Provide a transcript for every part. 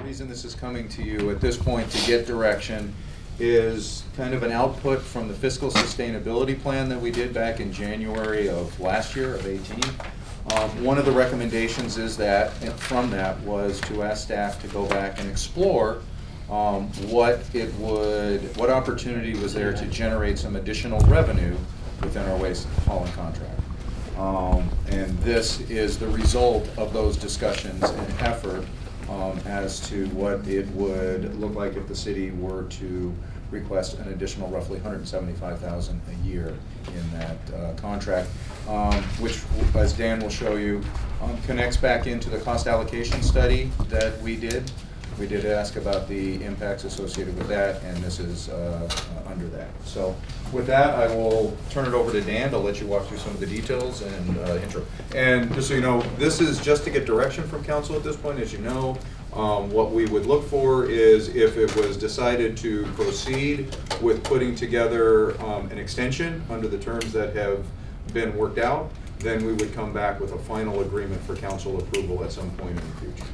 reason this is coming to you at this point to get direction is kind of an output from the fiscal sustainability plan that we did back in January of last year, of 18. One of the recommendations is that, from that, was to ask staff to go back and explore what opportunity was there to generate some additional revenue within our waste hauling contract. And this is the result of those discussions and effort as to what it would look like if the city were to request an additional roughly $175,000 a year in that contract, which, as Dan will show you, connects back into the cost allocation study that we did. We did ask about the impacts associated with that, and this is under that. So with that, I will turn it over to Dan to let you walk through some of the details and intro. And just so you know, this is just to get direction from council at this point. As you know, what we would look for is if it was decided to proceed with putting together an extension under the terms that have been worked out, then we would come back with a final agreement for council approval at some point in the future.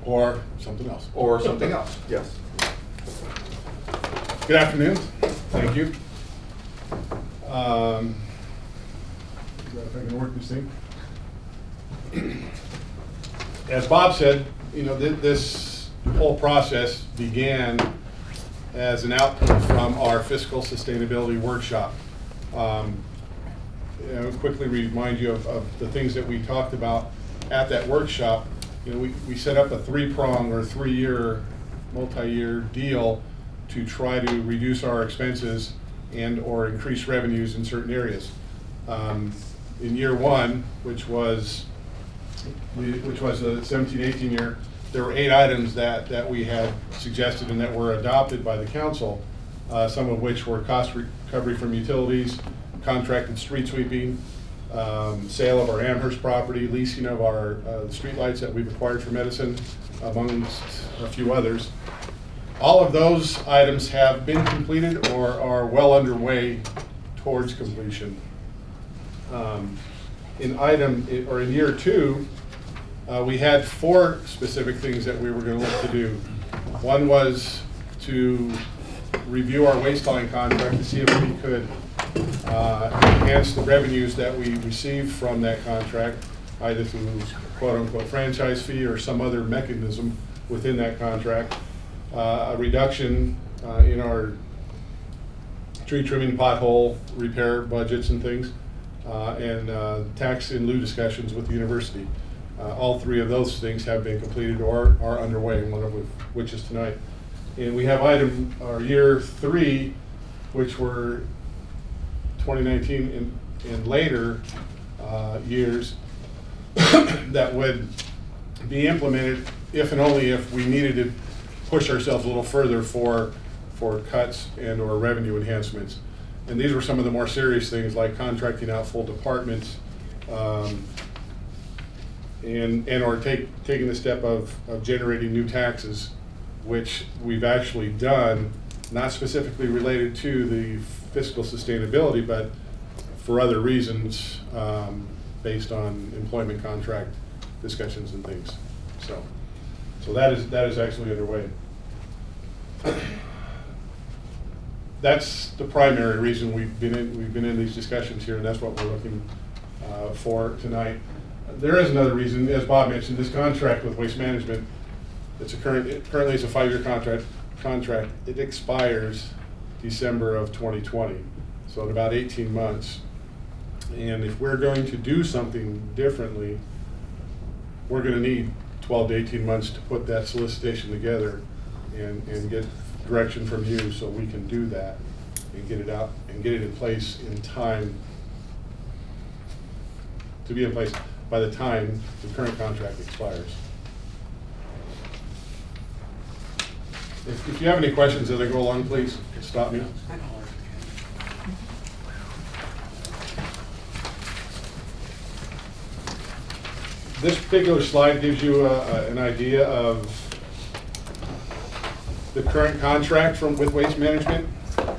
Or something else. Or something else, yes. Good afternoon. Thank you. If I can work this thing. As Bob said, you know, this whole process began as an output from our fiscal sustainability workshop. Quickly remind you of the things that we talked about at that workshop. You know, we set up a three-prong or three-year, multi-year deal to try to reduce our expenses and or increase revenues in certain areas. In year one, which was the 17-18 year, there were 8 items that we had suggested and that were adopted by the council, some of which were cost recovery from utilities, contracted street sweeping, sale of our Amherst property, leasing of our streetlights that we've acquired from Edison, amongst a few others. All of those items have been completed or are well underway towards completion. In year two, we had 4 specific things that we were going to look to do. One was to review our waste hauling contract to see if we could enhance the revenues that we receive from that contract, either through quote-unquote franchise fee or some other mechanism within that contract. A reduction in our tree trimming, pothole repair budgets and things, and tax in lieu discussions with the university. All 3 of those things have been completed or are underway, one of which is tonight. And we have year 3, which were 2019 and later years that would be implemented if and only if we needed to push ourselves a little further for cuts and or revenue enhancements. And these were some of the more serious things like contracting out full departments and or taking the step of generating new taxes, which we've actually done, not specifically related to the fiscal sustainability, but for other reasons based on employment contract discussions and things. So that is actually underway. That's the primary reason we've been in these discussions here, and that's what we're looking for tonight. There is another reason, as Bob mentioned, this contract with Waste Management. Currently it's a 5-year contract. It expires December of 2020, so in about 18 months. And if we're going to do something differently, we're going to need 12 to 18 months to put that solicitation together and get direction from you so we can do that and get it out and get it in place in time to be in place by the time the current contract expires. If you have any questions as I go along, please stop me. This particular slide gives you an idea of the current contract with Waste Management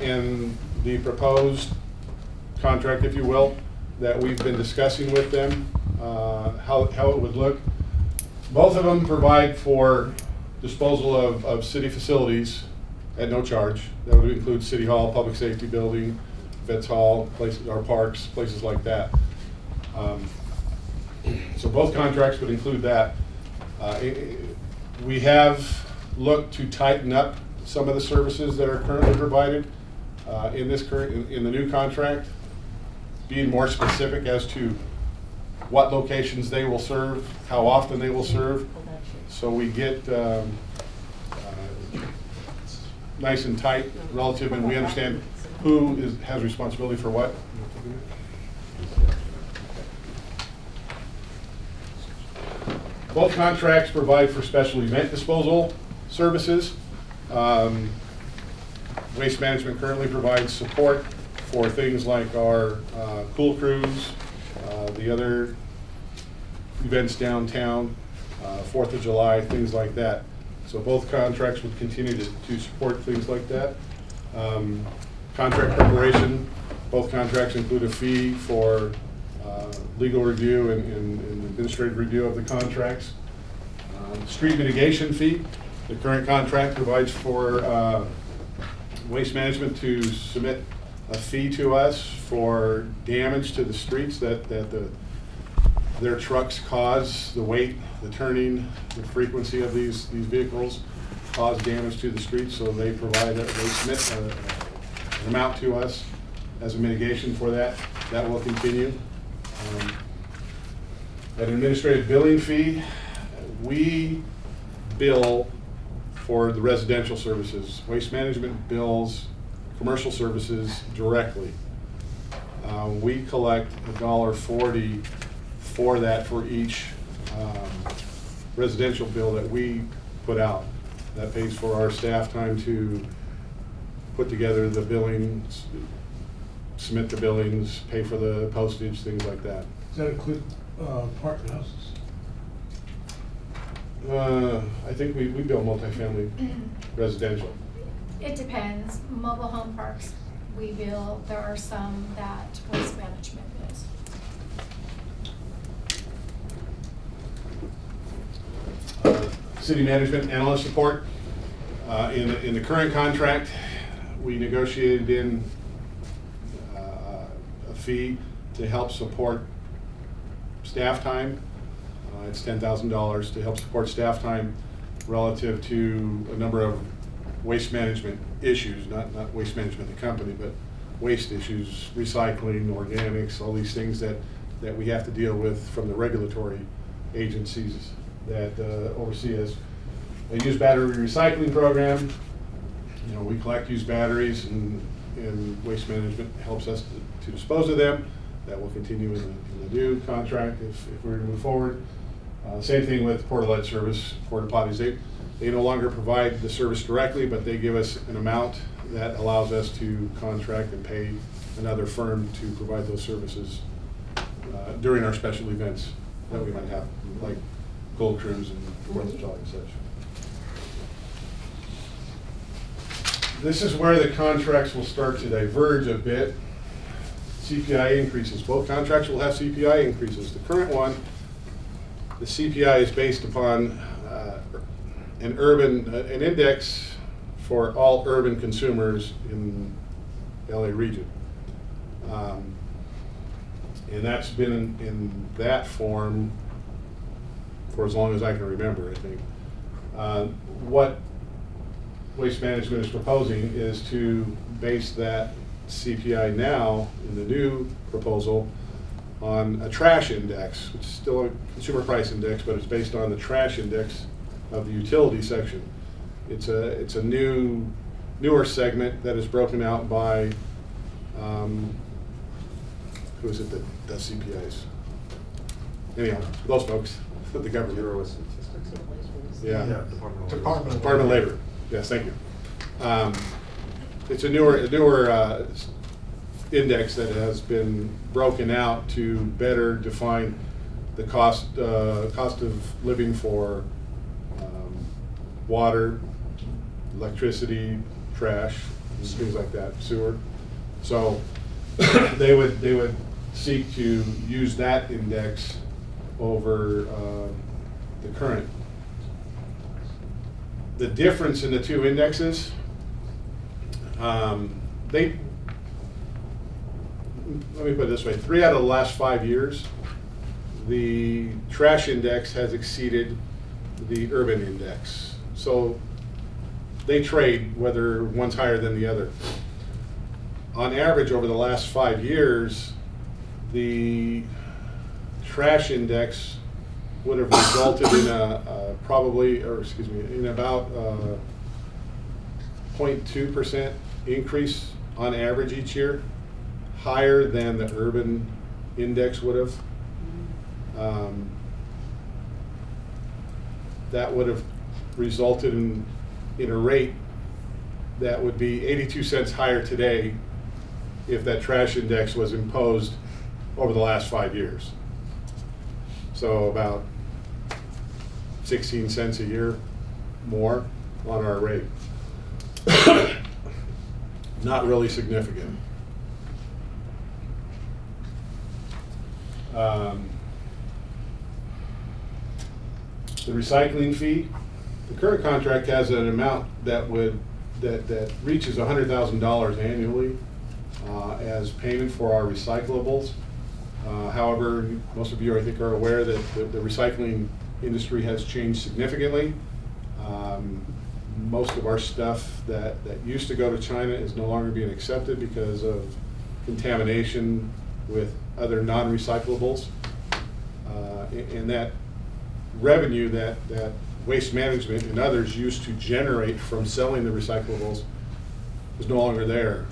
and the proposed contract, if you will, that we've been discussing with them, how it would look. Both of them provide for disposal of city facilities at no charge. That would include City Hall, Public Safety Building, Vets Hall, places, or parks, places like that. So both contracts would include that. We have looked to tighten up some of the services that are currently provided in the new contract, being more specific as to what locations they will serve, how often they will serve, so we get nice and tight relative, and we understand who has responsibility for what. Both contracts provide for special event disposal services. Waste Management currently provides support for things like our Cool Cruise, the other events downtown, 4th of July, things like that. So both contracts would continue to support things like that. Contract preparation, both contracts include a fee for legal review and administrative review of the contracts. Street mitigation fee, the current contract provides for Waste Management to submit a fee to us for damage to the streets that their trucks cause, the weight, the turning, the frequency of these vehicles cause damage to the streets, so they submit an amount to us as a mitigation for that. That will continue. An administrative billing fee, we bill for the residential services. Waste Management bills commercial services directly. We collect $1.40 for that for each residential bill that we put out. That pays for our staff time to put together the billings, submit the billings, pay for the postage, things like that. Does that include apartment houses? I think we bill multifamily residential. It depends. Mobile home parks, we bill. There are some that Waste Management bills. City management analyst support. In the current contract, we negotiated in a fee to help support staff time. It's $10,000 to help support staff time relative to a number of waste management issues, not waste management the company, but waste issues, recycling, organics, all these things that we have to deal with from the regulatory agencies that oversee us. A used battery recycling program, we collect used batteries and Waste Management helps us to dispose of them. That will continue in the new contract if we're to move forward. Same thing with Porta Lead service, porta potties. They no longer provide the service directly, but they give us an amount that allows us to contract and pay another firm to provide those services during our special events that we might have, like Gold Cruise and 4th of July and such. This is where the contracts will start to diverge a bit. CPI increases. Both contracts will have CPI increases. The current one, the CPI is based upon an index for all urban consumers in LA region. And that's been in that form for as long as I can remember, I think. What Waste Management is proposing is to base that CPI now, in the new proposal, on a trash index, which is still a consumer price index, but it's based on the trash index of the utility section. It's a newer segment that is broken out by, who is it that does CPIs? Anyhow, those folks, the government. Bureau of Statistics. Yeah. Department Department of Labor. Yes, thank you. It's a newer index that has been broken out to better define the cost of living for water, electricity, trash, and things like that, sewer. So they would seek to use that index over the the current. The difference in the two indexes, let me put it this way, 3 out of the last 5 years, the trash index has exceeded the urban index. So they trade whether one's higher than the other. On average, over the last 5 years, the trash index would have resulted in in about 0.2% increase on average each year, higher than the urban index would have. That would have resulted in a rate that would be 82 cents higher today if that trash index was imposed over the last 5 years. So about 16 cents a year more on our rate. Not really significant. The recycling fee, the current contract has an amount that reaches $100,000 annually as payment for our recyclables. However, most of you, I think, are aware that the recycling industry has changed significantly. Most of our stuff that used to go to China is no longer being accepted because of contamination with other non-recyclables. And that revenue that Waste Management and others used to generate from selling the recyclables is no longer there.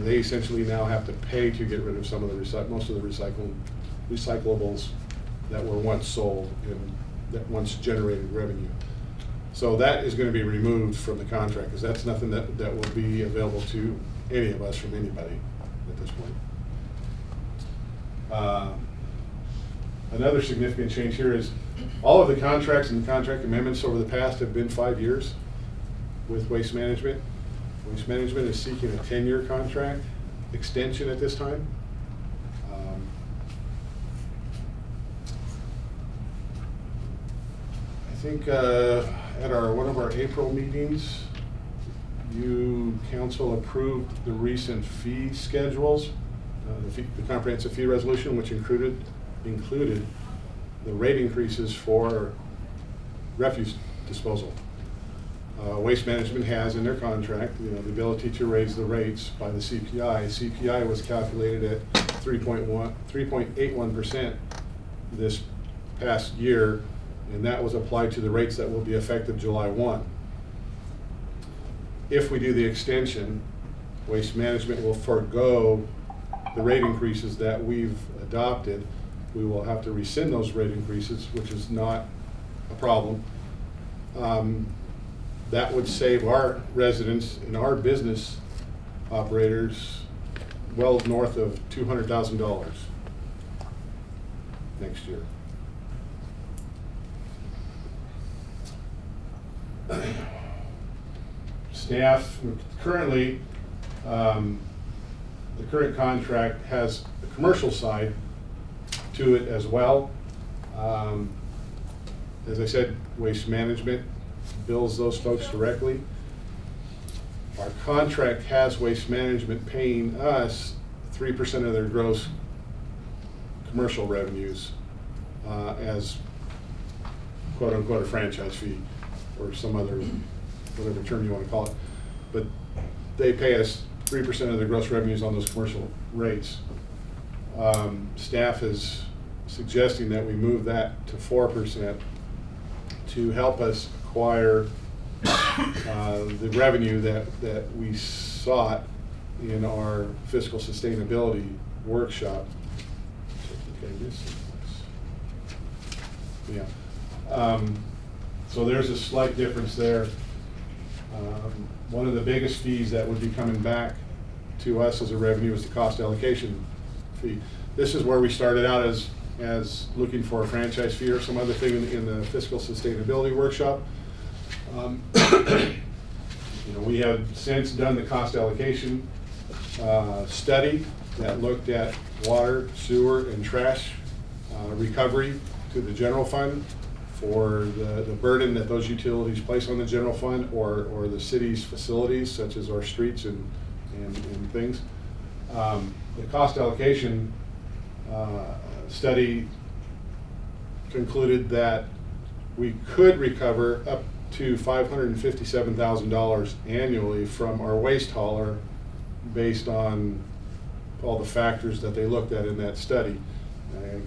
They essentially now have to pay to get rid of some of the most of the recyclables that were once sold and that once generated revenue. So that is going to be removed from the contract because that's nothing that will be available to any of us from anybody at this point. Another significant change here is all of the contracts and contract amendments over the past have been 5 years with Waste Management. Waste Management is seeking a 10-year contract extension at this time. I think at one of our April meetings, you council approved the recent fee schedules, the comprehensive fee resolution, which included the rate increases for refuse disposal. Waste Management has in their contract, the ability to raise the rates by the CPI. CPI was calculated at 3.81% this past year, and that was applied to the rates that will be effective July 1. If we do the extension, Waste Management will forego the rate increases that we've adopted. We will have to rescind those rate increases, which is not a problem. That would save our residents and our business operators well north of $200,000 next year. Staff, currently, the current contract has a commercial side to it as well. As I said, Waste Management bills those folks directly. Our contract has Waste Management paying us 3% of their gross commercial revenues as quote unquote a franchise fee or some other, whatever term you want to call it. But they pay us 3% of their gross revenues on those commercial rates. Staff is suggesting that we move that to 4% to help us acquire the revenue that we sought in our fiscal sustainability workshop. Yeah. So there's a slight difference there. One of the biggest fees that would be coming back to us as a revenue is the cost allocation fee. This is where we started out as looking for a franchise fee or some other thing in the fiscal sustainability workshop. We have since done the cost allocation study that looked at water, sewer, and trash recovery to the general fund for the burden that those utilities place on the general fund or the city's facilities, such as our streets and things. The cost allocation study concluded that we could recover up to $557,000 annually from our waste hauler based on all the factors that they looked at in that study. I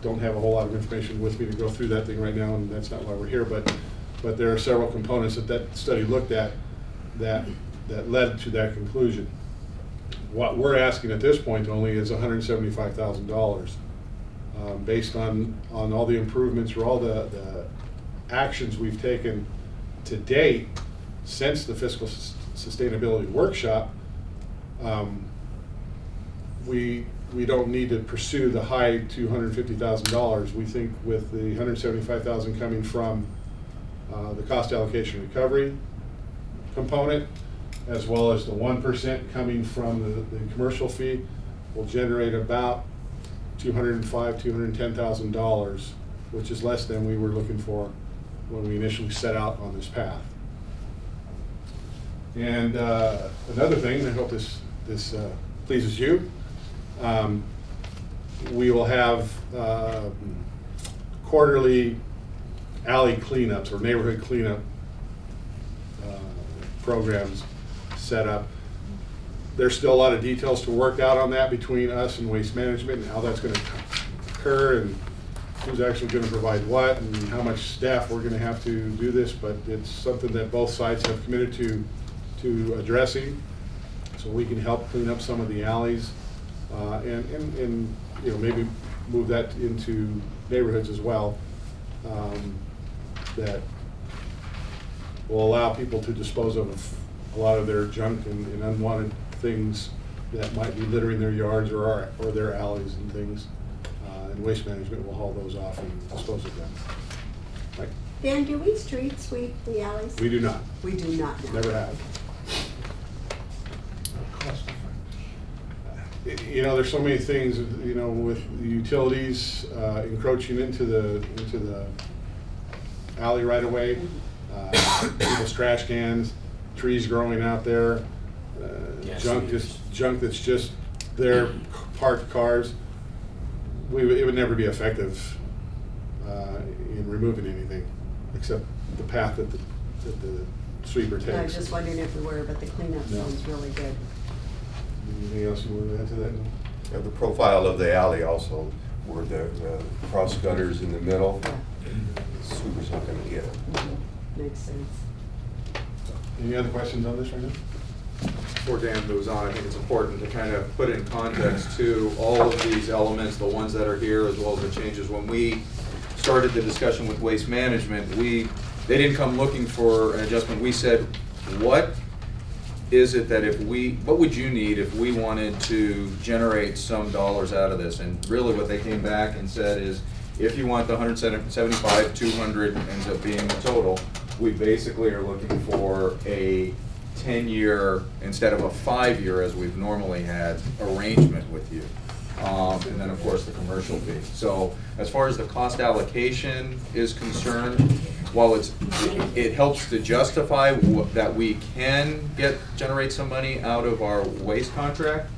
don't have a whole lot of information with me to go through that thing right now, and that's not why we're here, but there are several components that study looked at that led to that conclusion. What we're asking at this point only is $175,000 based on all the improvements or all the actions we've taken to date since the fiscal sustainability workshop. We don't need to pursue the high $250,000. We think with the $175,000 coming from the cost allocation recovery component, as well as the 1% coming from the commercial fee, will generate about $210,000, which is less than we were looking for when we initially set out on this path. And another thing, I hope this pleases you, we will have quarterly alley cleanups or neighborhood cleanup programs set up. There's still a lot of details to work out on that between us and Waste Management and how that's going to occur and who's actually going to provide what and how much staff we're going to have to do this, but it's something that both sides have committed to addressing, so we can help clean up some of the alleys and you know, maybe move that into neighborhoods as well, that will allow people to dispose of a lot of their junk and unwanted things that might be littering their yards or their alleys and things. And Waste Management will haul those off and dispose of them. Right. Dan, do we street sweep the alleys? We do not. We do not now. Never have. Cost effective. You know, there's so many things, you know, with the utilities encroaching into the alley right away, people's trash cans, trees growing out there, junk that's just their parked cars. It would never be effective in removing anything except the path that the sweeper takes. I was just wondering if we were, but the cleanup No. sounds really good. Anything else you want to add to that? Yeah, the profile of the alley also, where the cross gutters in the middle, Yeah. sweeper's not gonna get it. Makes sense. Any other questions on this right now? Before Dan moves on, I think it's important to kind of put in context to all of these elements, the ones that are here, as well as the changes. When we started the discussion with Waste Management, they didn't come looking for an adjustment. We said, what is it that what would you need if we wanted to generate some dollars out of this? And really what they came back and said is, if you want the 175, 200 ends up being the total, we basically are looking for a 10-year instead of a 5-year as we've normally had arrangement with you. And then of course the commercial fee. So as far as the cost allocation is concerned, while it helps to justify that we can generate some money out of our waste contract,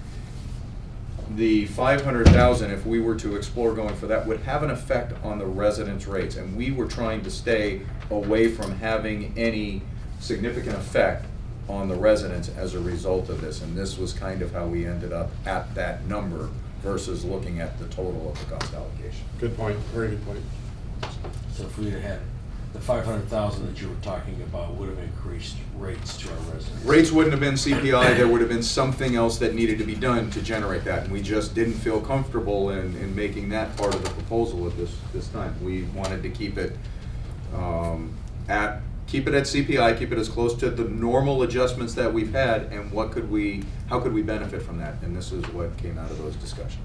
the $500,000, if we were to explore going for that, would have an effect on the residents' rates, and we were trying to stay away from having any significant effect on the residents as a result of this, and this was kind of how we ended up at that number versus looking at the total of the cost allocation. Good point, very good point. So if we'd have had the 500,000 that you were talking about, would have increased rates to our residents. Rates wouldn't have been CPI, there would have been something else that needed to be done to generate that, and we just didn't feel comfortable in making that part of the proposal at this time. We wanted to keep it at CPI, keep it as close to the normal adjustments that we've had, and how could we benefit from that? And this is what came out of those discussions.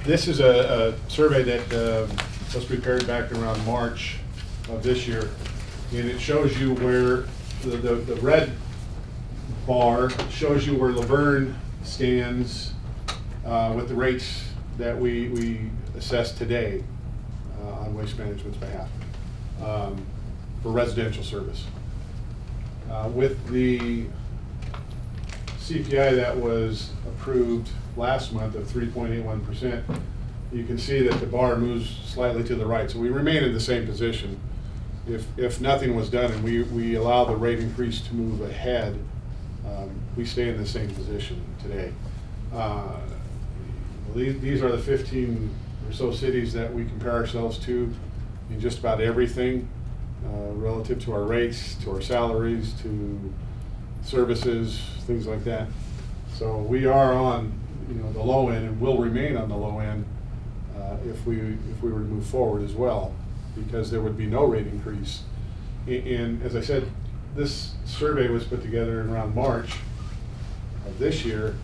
This is a survey that was prepared back around March of this year, and it shows you where the red bar shows you where LaVerne stands with the rates that we assess today on Waste Management's behalf for residential service. With the CPI that was approved last month of 3.81%, you can see that the bar moves slightly to the right. So we remain in the same position. If nothing was done and we allow the rate increase to move ahead, we stay in the same position today. These are the 15 or so cities that we compare ourselves to in just about everything relative to our rates, to our salaries, to services, things like that. So we are on, the low end, and will remain on the low end if we were to move forward as well, because there would be no rate increase. And as I said, this survey was put together in around March of this year.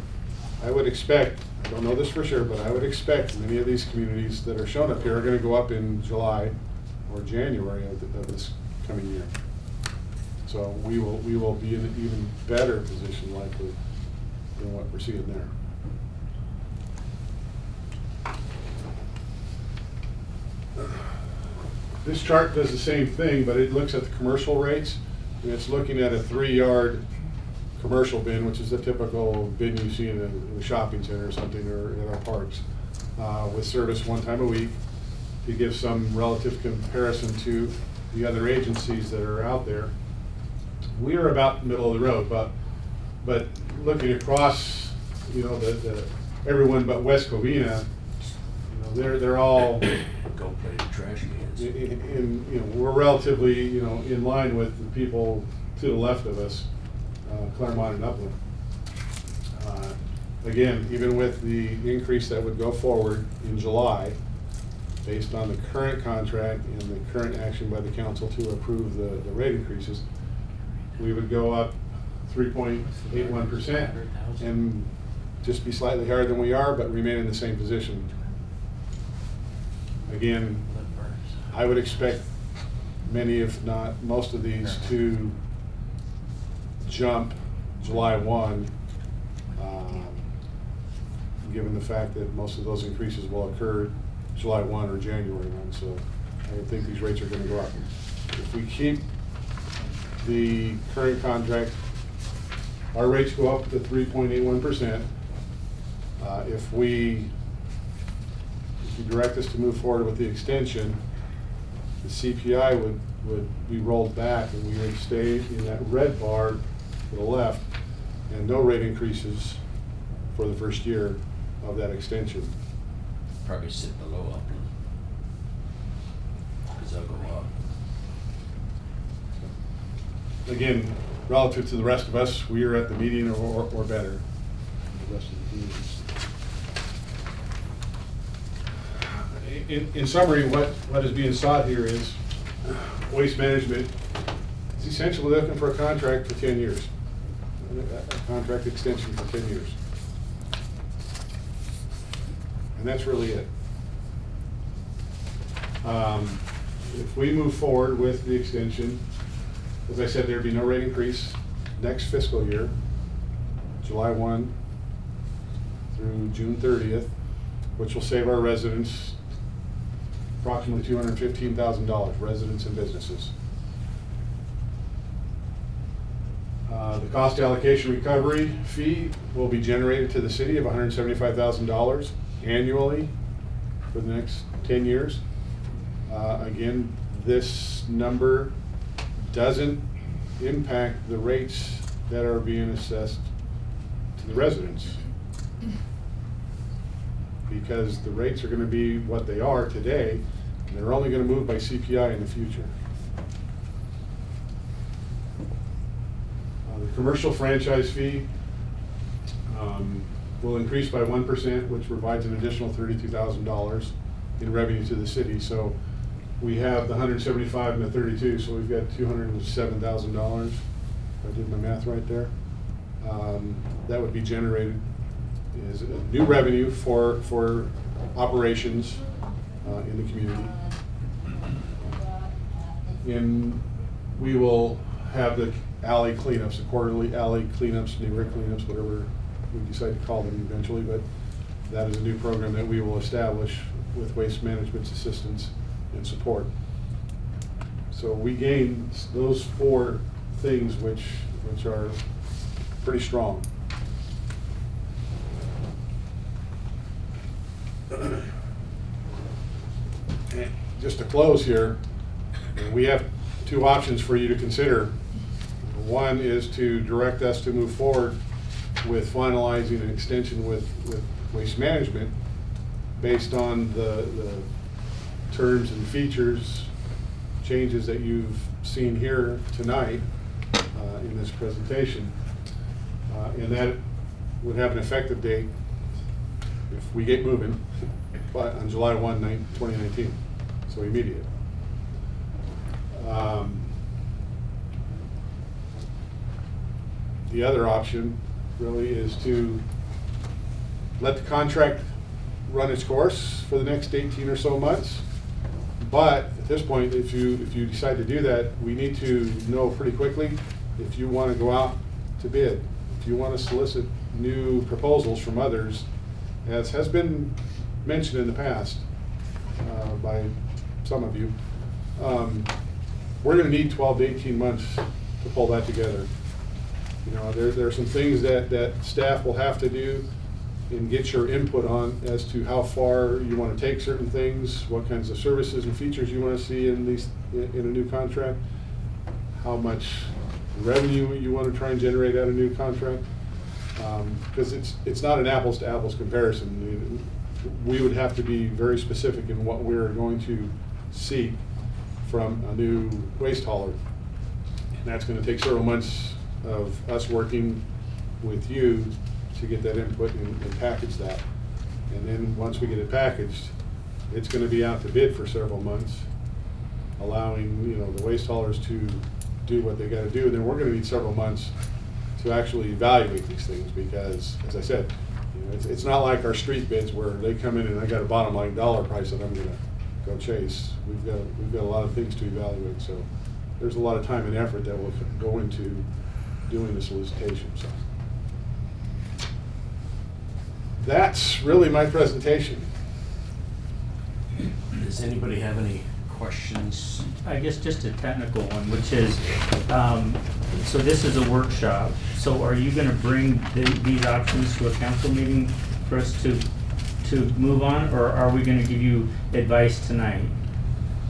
I would expect, I don't know this for sure, but I would expect many of these communities that are shown up here are going to go up in July or January of this coming year. So we will be in an even better position likely than what we're seeing there. This chart does the same thing, but it looks at the commercial rates, and it's looking at a 3-yard commercial bin, which is a typical bin you see in a shopping center or something, or in our parks, with service one time a week, to give some relative comparison to the other agencies that are out there. We are about the middle of the road, but looking across, everyone but West Covina, they're all Go play the trash cans. we're relatively, in line with the people to the left of us, Claremont and Upland. Again, even with the increase that would go forward in July, based on the current contract and the current action by the council to approve the rate increases, we would go up 3.81% and just be slightly higher than we are, but remain in the same position. Again, I would expect many, if not most of these, to jump July 1, given the fact that most of those increases will occur July 1 or January 1. So I would think these rates are going to go up. If we keep the current contract, our rates go up to 3.81%. If you direct us to move forward with the extension, the CPI would be rolled back, and we would stay in that red bar to the left, and no rate increases for the first year of that extension. Probably sit below Upland, because they'll go up. Again, relative to the rest of us, we are at the median or better than the rest of the communities. In summary, what is being sought here is Waste Management is essentially looking for a contract for 10 years, a contract extension for 10 years. And that's really it. If we move forward with the extension, as I said, there'd be no rate increase next fiscal year, July 1 through June 30th, which will save our residents approximately $215,000, residents and businesses. The cost allocation recovery fee will be generated to the city of $175,000 annually for the next 10 years. Again, this number doesn't impact the rates that are being assessed to the residents, because the rates are going to be what they are today, and they're only going to move by CPI in the future. The commercial franchise fee will increase by 1%, which provides an additional $32,000 in revenue to the city. So we have the 175 and the 32, so we've got $207,000. If I did my math right there. That would be generated as new revenue for operations in the community. And we will have the alley cleanups, the quarterly alley cleanups, neighborhood cleanups, whatever we decide to call them eventually. But That is a new program that we will establish with Waste Management's assistance and support. So we gain those 4 things which are pretty strong. And just to close here, we have 2 options for you to consider. One is to direct us to move forward with finalizing an extension with Waste Management based on the terms and features changes that you've seen here tonight in this presentation. And that would have an effective date, if we get moving, on July 1, 2019, so immediate. The other option really is to let the contract run its course for the next 18 or so months. But at this point, if you decide to do that, we need to know pretty quickly if you want to go out to bid, if you want to solicit new proposals from others, as has been mentioned in the past by some of you. We're going to need 12 to 18 months to pull that together. You know, there are some things that staff will have to do and get your input on as to how far you want to take certain things, what kinds of services and features you want to see in a new contract, how much revenue you want to try and generate out of a new contract, because it's not an apples to apples comparison. We would have to be very specific in what we're going to seek from a new waste hauler, and that's going to take several months of us working with you to get that input and package that. And then once we get it packaged, it's going to be out to bid for several months, allowing the waste haulers to do what they got to do. And then we're going to need several months to actually evaluate these things, because, as I said, it's not like our street bids where they come in and I got a bottom line dollar price that I'm going to go chase. We've got a lot of things to evaluate, so there's a lot of time and effort that will go into doing the solicitation. So that's really my presentation. Does anybody have any questions? I guess just a technical one, which is, so this is a workshop, so are you gonna bring these options to a council meeting for us to move on, or are we gonna give you advice tonight?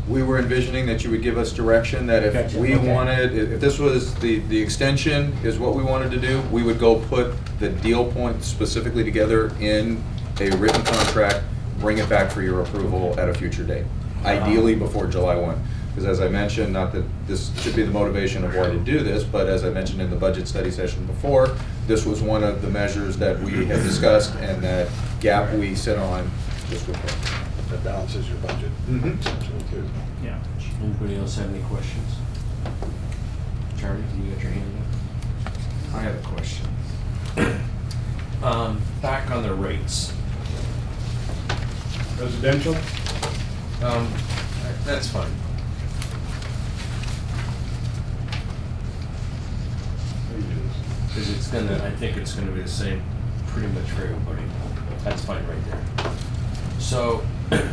We were envisioning that you would give us direction, that if Gotcha, we okay. wanted, if this was the extension is what we wanted to do, we would go put the deal points specifically together in a written contract, bring it back for your approval at a future date, ideally before July 1. Because as I mentioned, not that this should be the motivation of why to do this, but as I mentioned in the budget study session before, this was one of the measures that we had discussed, and that gap we sit on just with that. That balances your budget, essentially, too. Yeah. Anybody else have any questions? Charlie, you got your hand up? I have a question. Back on the rates. Residential? That's fine. Because I think it's gonna be the same pretty much for everybody. That's fine right there. So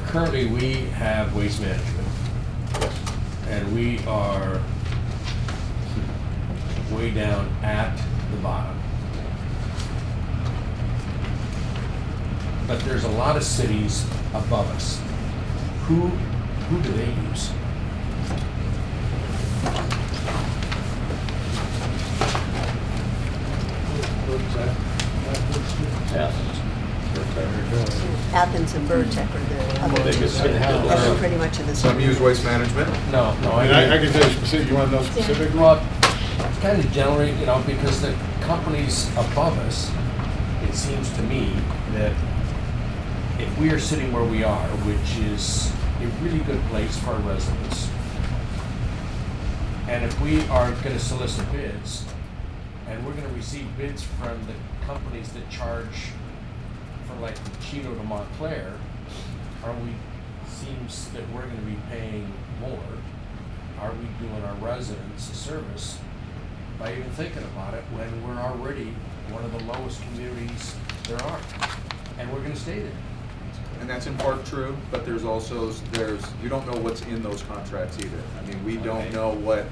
currently we have Waste Management, and we are way down at the bottom. But there's a lot of cities above us. Who do they use? Athens and Burtech are the other pretty much in the Some same. use Waste Management. No, And I can tell you specific, you want to know specific? Well, kind of generally, because the companies above us, it seems to me that if we are sitting where we are, which is a really good place for our residents, and if we are going to solicit bids, and we're going to receive bids from the companies that charge for like from Chino to Montclair, seems that we're going to be paying more. Are we doing our residents a service by even thinking about it when we're already one of the lowest communities there are? and we're gonna stay there. And that's in part true, but there's also, you don't know what's in those contracts either. I mean, we don't know what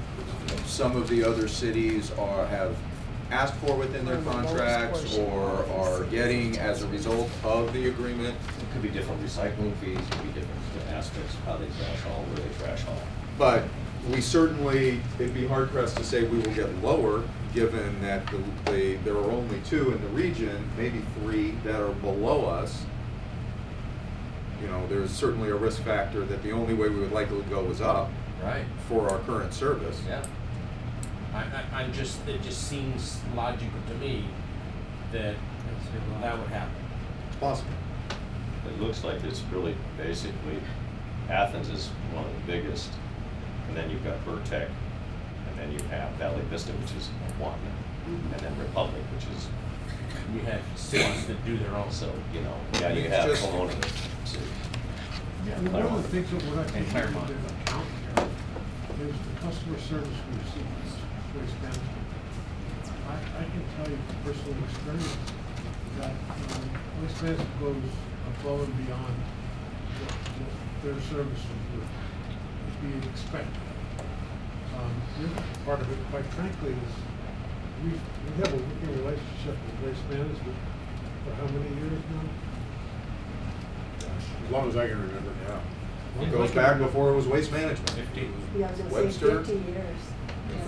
some of the other cities have asked for within their contracts or are getting as a result of the agreement. It could be different recycling fees, it could be different aspects of how they trash haul, where they trash haul. But we certainly, it'd be hard pressed to say we will get lower, given that there are only 2 in the region, maybe 3 that are below us. You know, there's certainly a risk factor that the only way we would likely go is up Right. for our current service. Yeah. it just seems logical to me that that would happen. It's possible. It looks like it's really basically, Athens is one of the biggest, and then you've got Vertec, and then you have Valley Vista, which is one, and then Republic, which is, You have cities that do their own. so, you know, yeah, you It's have just- Pomona. So, I mean, one of the things that we're not And taking into Claremont. account here is the customer service we receive from Waste Management. I can tell you from personal experience that Waste Management goes above and beyond what their services would be expected. The other part of it, quite frankly, is we have a working relationship with Waste Management for how many years now? As long as I can remember. Yeah. It goes back before it was Waste Management. 50. Yeah, I was gonna say Webster. 50 years,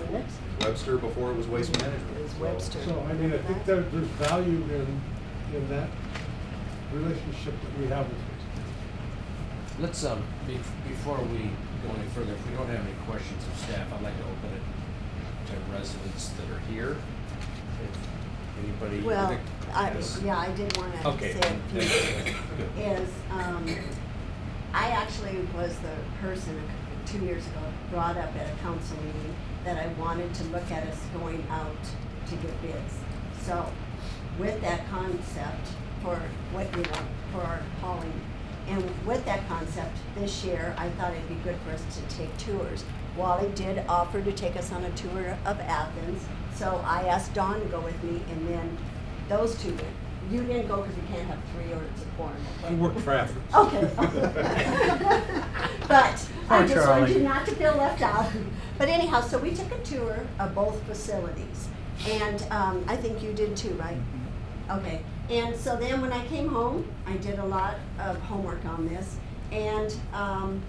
isn't it? Webster before it was Waste Management. It was So- Webster. So, I mean, I think there's value in that relationship that we have with Waste Management. Let's, before we go any further, if we don't have any questions of staff, I'd like to open it to residents that are here. If anybody. Well, has- I did want to Okay. say a few things. I actually was the person 2 years ago brought up at a council meeting that I wanted to look at us going out to get bids. So with that concept for for our hauling, and with that concept, this year, I thought it'd be good for us to take tours. Wally did offer to take us on a tour of Athens, so I asked Dawn to go with me, and then those 2 went. You didn't go because we can't have 3 orders of corn. I work for Athens. Okay. But Poor I just wanted Charlie. you not to feel left out. But anyhow, so we took a tour of both facilities, and I think you did too, right? Okay, and so then when I came home, I did a lot of homework on this, and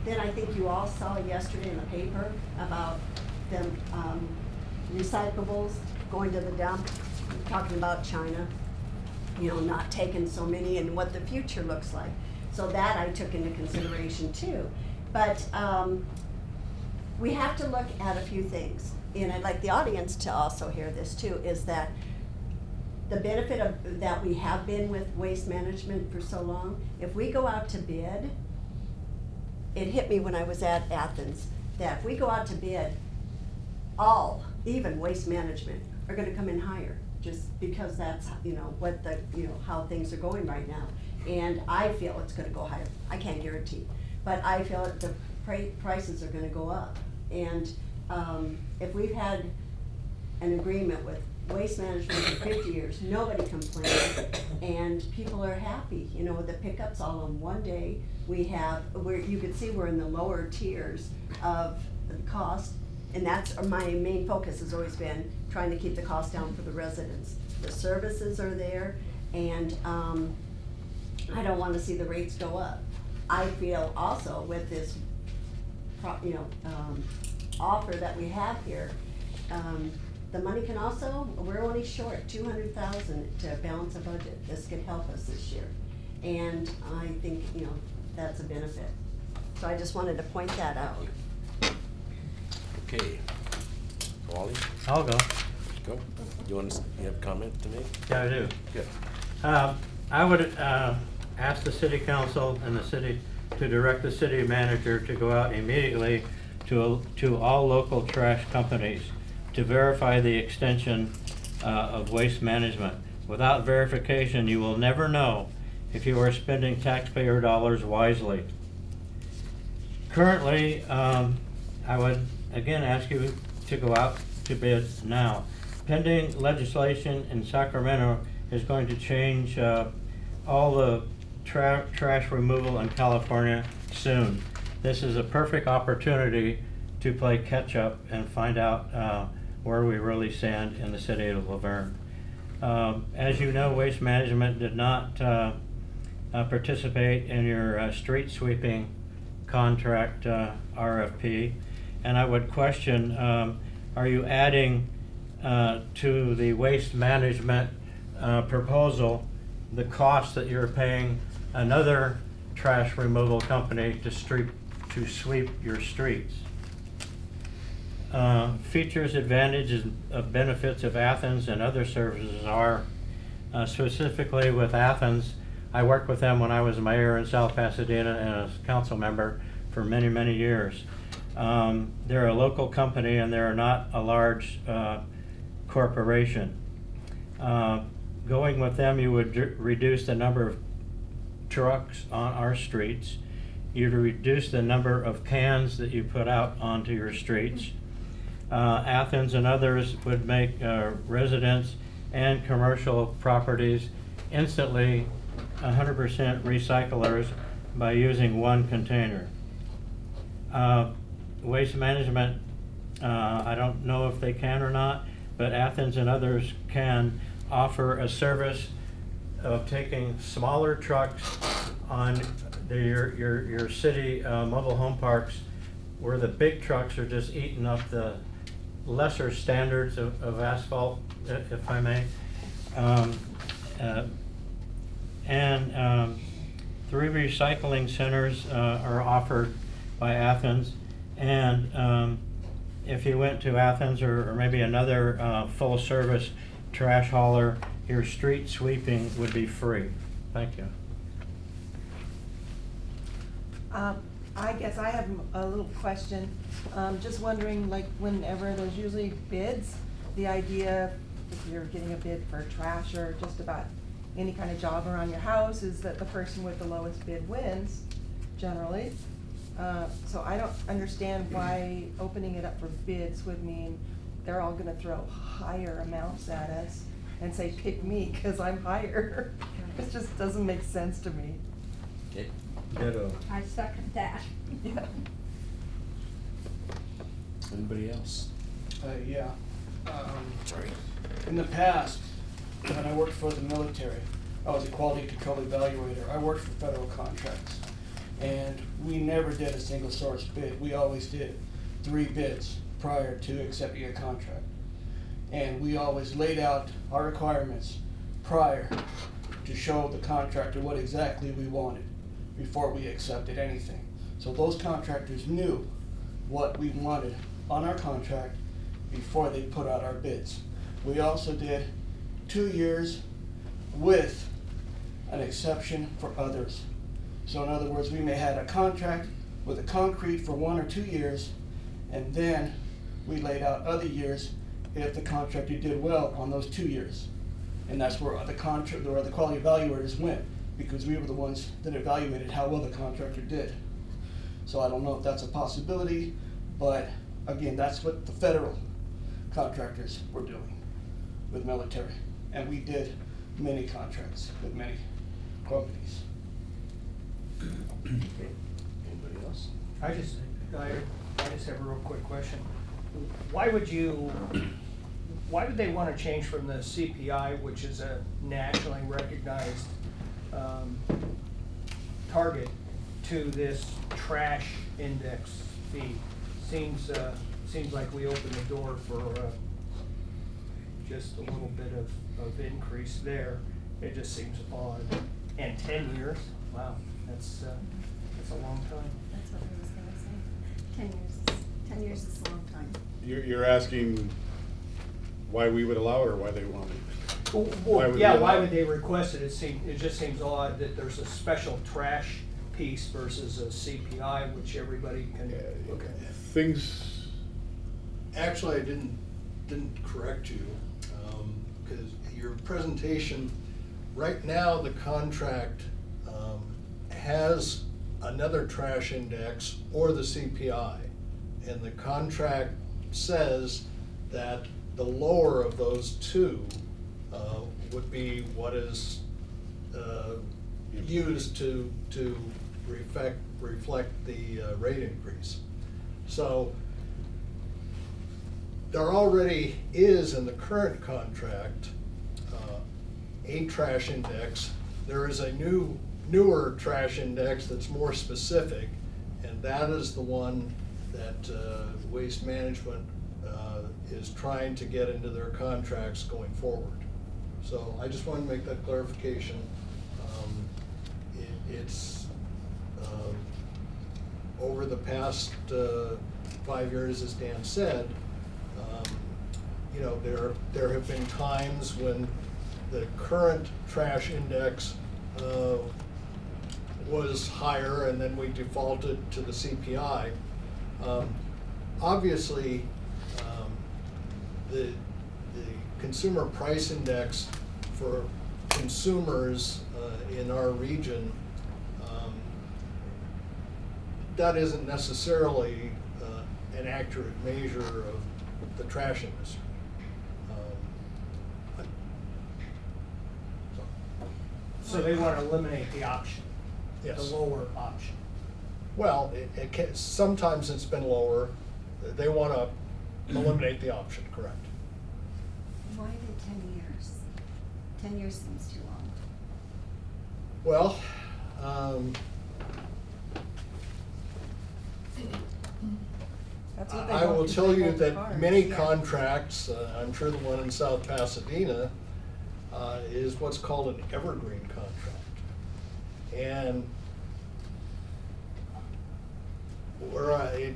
then I think you all saw yesterday in the paper about them recyclables going to the dump, talking about China, you know, not taking so many and what the future looks like. So that I took into consideration too. But we have to look at a few things, and I'd like the audience to also hear this too, is that the benefit of that we have been with Waste Management for so long, if we go out to bid, it hit me when I was at Athens, that if we go out to bid, even Waste Management, are gonna come in higher, just because that's, you know, what the, you know, how things are going right now. And I feel it's gonna go higher, I can't guarantee, but I feel that the prices are gonna go up. And if we've had an agreement with Waste Management for 50 years, nobody complains, and people are happy. You know, the pickups all on one day, you could see we're in the lower tiers of the cost, and that's my main focus has always been trying to keep the cost down for the residents. The services are there, and I don't wanna see the rates go up. I feel also with this, offer that we have here, the money can also, we're only short 200,000 to balance a budget. This could help us this year. And I think, you know, that's a benefit. So I just wanted to point that out. Okay. Wally, I'll go. go. You have a comment to make? Yeah, I do. Good. I would ask the city council and the city to direct the city manager to go out immediately to all local trash companies to verify the extension of waste management. Without verification, you will never know if you are spending taxpayer dollars wisely. Currently, I would again ask you to go out to bid now. Pending legislation in Sacramento is going to change all the trash removal in California soon. This is a perfect opportunity to play catch up and find out where we really stand in the city of LaVerne. As you know, Waste Management did not participate in your street sweeping contract RFP, and I would question, are you adding to the Waste Management proposal the cost that you're paying another trash removal company to sweep your streets? Features, advantages, benefits of Athens and other services are, specifically with Athens, I worked with them when I was mayor in South Pasadena and a council member for many, many years. They're a local company and they're not a large corporation. Going with them, you would reduce the number of trucks on our streets. You'd reduce the number of cans that you put out onto your streets. Athens and others would make residents and commercial properties instantly 100% recyclers by using one container. Waste Management, I don't know if they can or not, but Athens and others can offer a service of taking smaller trucks on your city mobile home parks where the big trucks are just eating up the lesser standards of asphalt, if I may. Three recycling centers are offered by Athens, and if you went to Athens or maybe another full service trash hauler, your street sweeping would be free. Thank you. I guess I have a little question. Just wondering, like, whenever there's usually bids, the idea, if you're getting a bid for trash or just about any kind of job around your house, is that the person with the lowest bid wins, generally. So I don't understand why opening it up for bids would mean they're all gonna throw higher amounts at us and say, pick me, cause I'm higher. It just doesn't make sense to me. Okay. Ditto. I second that. Yeah. Anybody else? Yeah. Sorry. In the past, when I worked for the military, I was a quality control evaluator. I worked for federal contracts. And we never did a single source bid. We always did 3 bids prior to accepting a contract. And we always laid out our requirements prior to show the contractor what exactly we wanted before we accepted anything. So those contractors knew what we wanted on our contract before they put out our bids. We also did 2 years with an exception for others. So in other words, we may have had a contract with a concrete for 1 or 2 years, and then we laid out other years if the contractor did well on those 2 years. And that's where the quality evaluators went, because we were the ones that evaluated how well the contractor did. So I don't know if that's a possibility, but again, that's what the federal contractors were doing with military. And we did many contracts with many companies. Anybody else? I just have a real quick question. Why would they want to change from the CPI, which is a nationally recognized target, to this trash index fee? Seems like we opened the door for just a little bit of increase there. It just seems odd. And 10 years, wow, that's a long time. That's what I was gonna say. 10 years is a long time. You're asking why we would allow it or why they want it? Why allow would they request it? It just seems odd that there's a special trash piece versus a CPI, which everybody can look at. Things, Actually, I didn't correct you, because your presentation, right now, the contract has another trash index or the CPI. And the contract says that the lower of those two would be what is used to reflect the rate increase. So there already is in the current contract a trash index. There is a newer trash index that's more specific, and that is the one that Waste Management is trying to get into their contracts going forward. So I just wanted to make that clarification. It's over the past 5 years, as Dan said, you know, there have been times when the current trash index was higher, and then we defaulted to the CPI. Obviously, the consumer price index for consumers in our region, that isn't necessarily an accurate measure of the trash industry. So they want to eliminate the option, Yes. the lower option. Well, sometimes it's been lower. They want to eliminate the option, correct? Why did 10 years? 10 years seems too long. Well, That's what they I want will to tell you hold that cars, many yeah. contracts, I'm sure the one in South Pasadena, is what's called an evergreen contract. And where I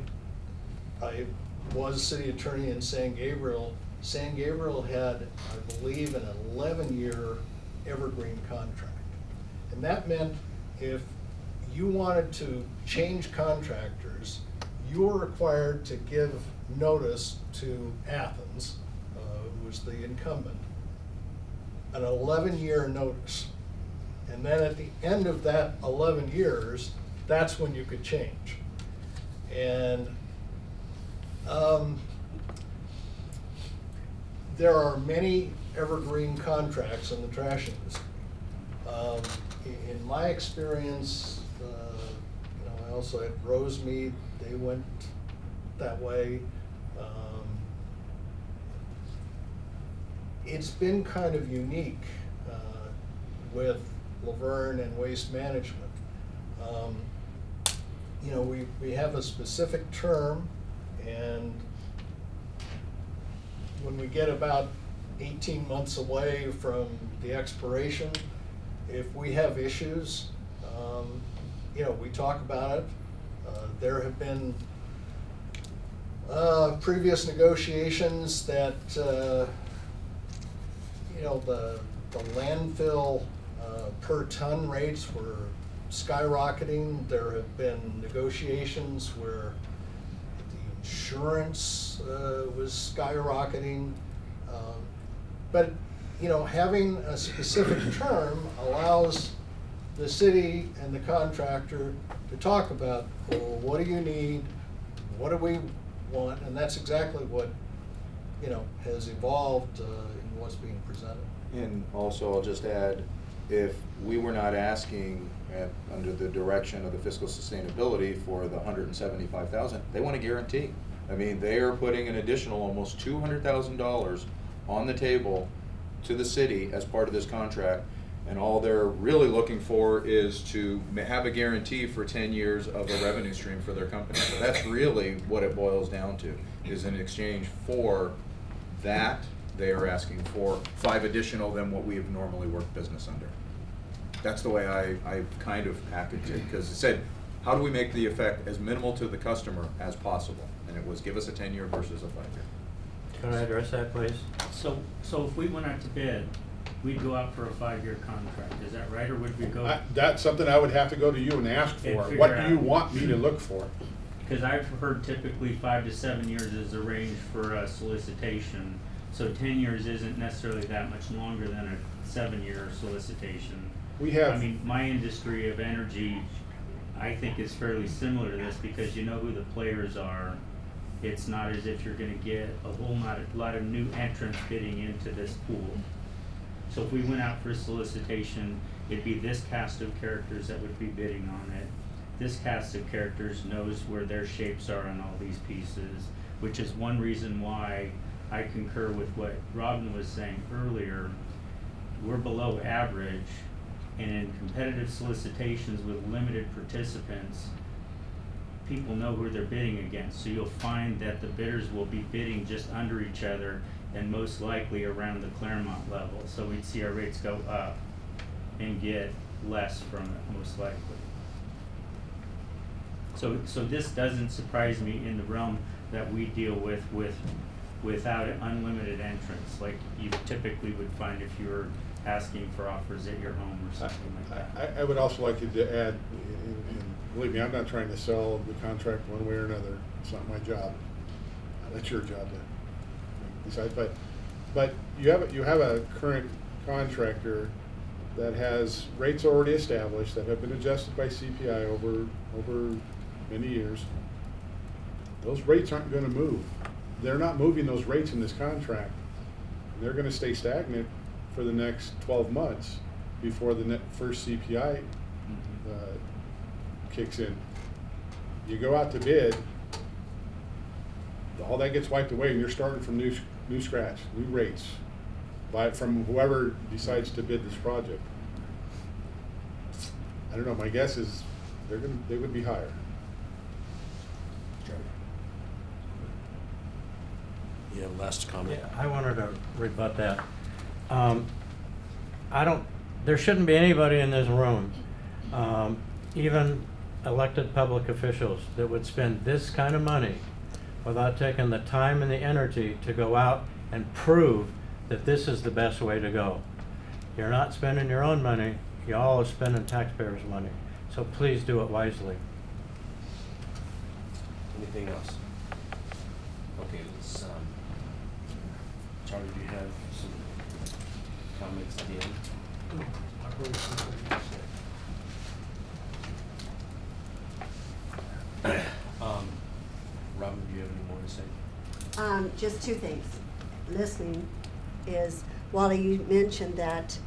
was city attorney in San Gabriel had, I believe, an 11-year evergreen contract. And that meant if you wanted to change contractors, you were required to give notice to Athens, who was the incumbent, an 11-year notice. And then at the end of that 11 years, that's when you could change. And there are many evergreen contracts in the trash industry. In my experience, you know, I also had Rosemead, they went that way. It's been kind of unique with LaVerne and Waste Management. You know, we have a specific term, and when we get about 18 months away from the expiration, if we have issues, you know, we talk about it. There have been previous negotiations that, you know, the landfill per ton rates were skyrocketing. There have been negotiations where the insurance was skyrocketing. But, you know, having a specific term allows the city and the contractor to talk about, well, what do you need? What do we want? And that's exactly what, you know, has evolved in what's being presented. And also, I'll just add, if we were not asking under the direction of the fiscal sustainability for the $175,000, they want a guarantee. I mean, they are putting an additional almost $200,000 on the table to the city as part of this contract, and all they're really looking for is to have a guarantee for 10 years of a revenue stream for their company. So that's really what it boils down to, is in exchange for that, they are asking for 5 additional than what we have normally worked business under. That's the way I kind of packaged it, because it said, how do we make the effect as minimal to the customer as possible? And it was, give us a 10-year versus a 5-year. Can I address that, please? So if we went out to bid, we'd go out for a 5-year contract, is that right, or would we go? That's something I would have to go to you and ask And for. figure What do you out. want me to look for? Because I've heard typically 5 to 7 years is the range for a solicitation. So 10 years isn't necessarily that much longer than a 7-year solicitation. We have. I mean, my industry of energy, I think is fairly similar to this because you know who the players are. It's not as if you're gonna get a whole lot of new entrants bidding into this pool. So if we went out for a solicitation, it'd be this cast of characters that would be bidding on it. This cast of characters knows where their shapes are on all these pieces, which is one reason why I concur with what Robin was saying earlier. We're below average, and in competitive solicitations with limited participants, people know who they're bidding against. So you'll find that the bidders will be bidding just under each other and most likely around the Claremont level. So we'd see our rates go up and get less from it, most likely. So this doesn't surprise me in the realm that we deal with without an unlimited entrance, like you typically would find if you were asking for offers at your home or something like that. I would also like you to add, and believe me, I'm not trying to sell the contract one way or another. It's not my job. That's your job to decide. But you have a current contractor that has rates already established that have been adjusted by CPI over many years. Those rates aren't going to move. They're not moving those rates in this contract. They're going to stay stagnant for the next 12 months before the first CPI kicks in. You go out to bid, all that gets wiped away, and you're starting from new scratch, new rates, from whoever decides to bid this project. I don't know. My guess is they would be higher. You have last comment? Yeah, I wanted to rebut that. There shouldn't be anybody in this room, even elected public officials, that would spend this kind of money without taking the time and the energy to go out and prove that this is the best way to go. You're not spending your own money, you all are spending taxpayers' money. So please do it wisely. Anything else? Okay, let's, Charlie, do you have some comments at the end? I've already said what you said. Robin, do you have any more to say? Just two things. Listening is, Wally, you mentioned that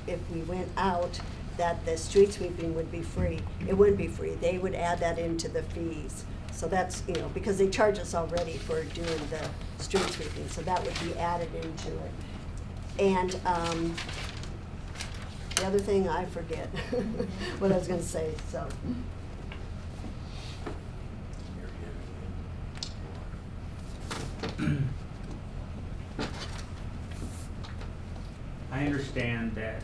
if we went out, that the street sweeping would be free. It wouldn't be free. They would add that into the fees. So that's, because they charge us already for doing the street sweeping, so that would be added into it. And the other thing, I forget what I was gonna say, so. I understand that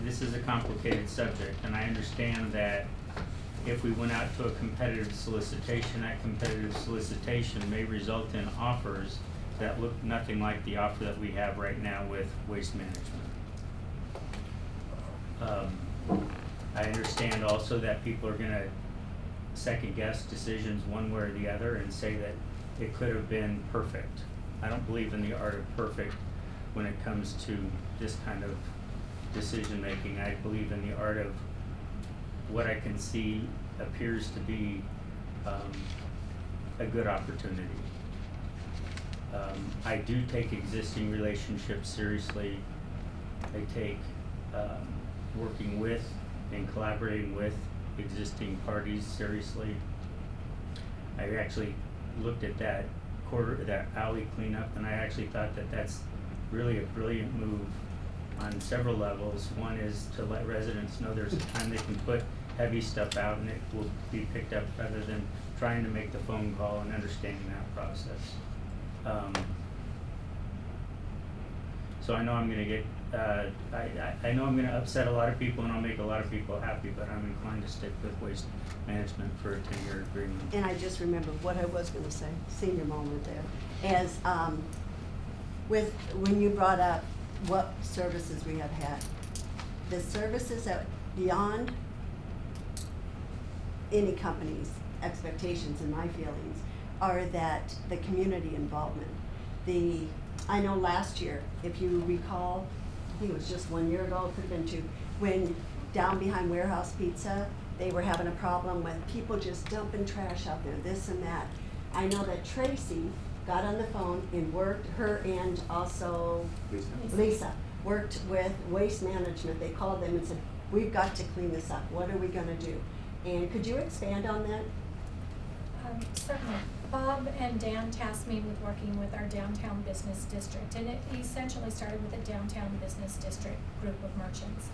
this is a complicated subject, and I understand that if we went out to a competitive solicitation, that competitive solicitation may result in offers that look nothing like the offer that we have right now with Waste Management. I understand also that people are gonna second guess decisions one way or the other and say that it could have been perfect. I don't believe in the art of perfect when it comes to this kind of decision making. I believe in the art of what I can see appears to be a good opportunity. I do take existing relationships seriously. I take working with and collaborating with existing parties seriously. I actually looked at that alley cleanup, and I actually thought that that's really a brilliant move on several levels. One is to let residents know there's a time they can put heavy stuff out and it will be picked up, rather than trying to make the phone call and understanding that process. So I know I'm gonna get, I know I'm gonna upset a lot of people and I'll make a lot of people happy, but I'm inclined to stick with Waste Management for a 10-year agreement. And I just remembered what I was gonna say, senior moment there, as when you brought up what services we have had. The services that beyond any company's expectations, in my feelings, are that the community involvement. I know last year, if you recall, I think it was just 1 year ago, it could have been two, when down behind Warehouse Pizza, they were having a problem with people just dumping trash out there, this and that. I know that Tracy got on the phone and worked, her and also Lisa, worked with Waste Management. They called them and said, we've got to clean this up. What are we gonna do? And could you expand on that? Certainly. Bob and Dan tasked me with working with our downtown business district, and it essentially started with a downtown business district group of merchants.